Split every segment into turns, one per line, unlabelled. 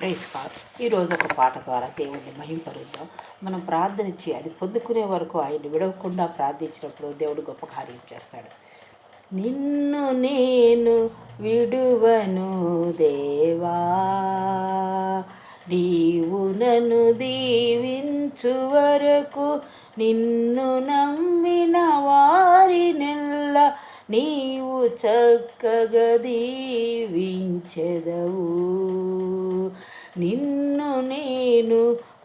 Praise God. ఈరోజు ఒక పాట ద్వారా దేవుణ్ణి మహింపరుద్దాం. మనం ప్రార్థన చేయాలి. పొద్దుకునే వరకు ఆయన్ని విడవకుండా ప్రార్థించినప్పుడు దేవుడు గొప్ప కార్యం చేస్తాడు. నిన్ను నేను విడువను దేవా, నీవు నన్ను దీవించు వరకు, నిన్ను నమ్మిన వారినెల్ల నీవు చక్కగా దీవించెదవు. నిన్ను నేను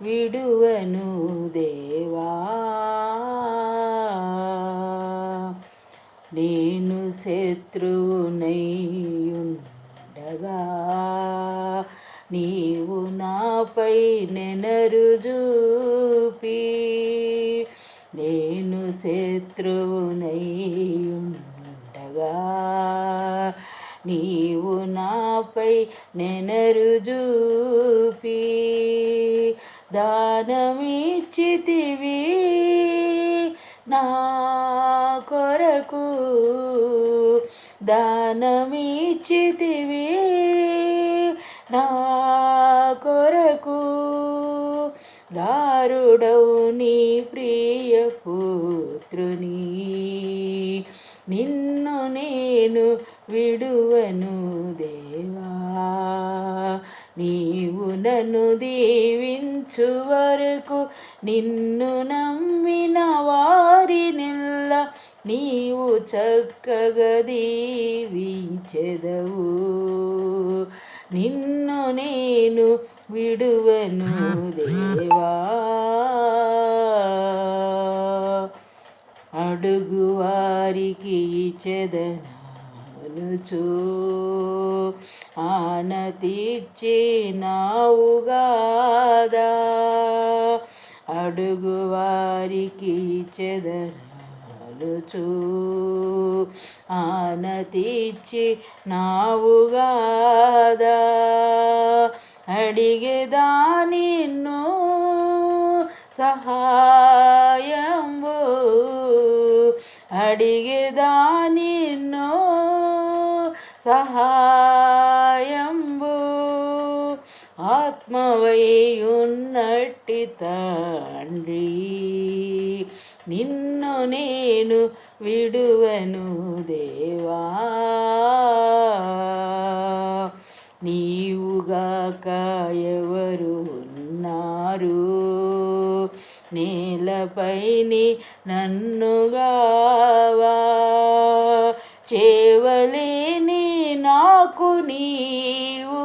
విడువను దేవా, నేను శత్రువునై ఉండగా నీవు నాపై నెనరు చూపి, నేను శత్రువునై ఉండగా నీవు నాపై నెనరు చూపి, దానమిచ్చితివి నా కొరకు, దానమిచ్చితివి నా కొరకు, దారుడవు నీ ప్రియ పుత్రుని, నిన్ను నేను విడువను దేవా, నీవు నన్ను దీవించు వరకు, నిన్ను నమ్మిన వారినెల్ల నీవు చక్కగా దీవించెదవు. నిన్ను నేను విడువను దేవా, అడుగు వారికి ఇచ్చెదననుచు ఆనతిచ్చినావుగాదా, అడుగు వారికి ఇచ్చెదననుచు ఆనతిచ్చినావుగాదా, అడిగేదా నిన్ను సహాయంబు, అడిగేదా నిన్ను సహాయంబు, ఆత్మవై ఉన్నట్టి తండ్రి, నిన్ను నేను విడువను దేవా, నీవుగాక ఎవరు ఉన్నారు నేలపైని నన్నుగావా, చేవలేని నాకు నీవు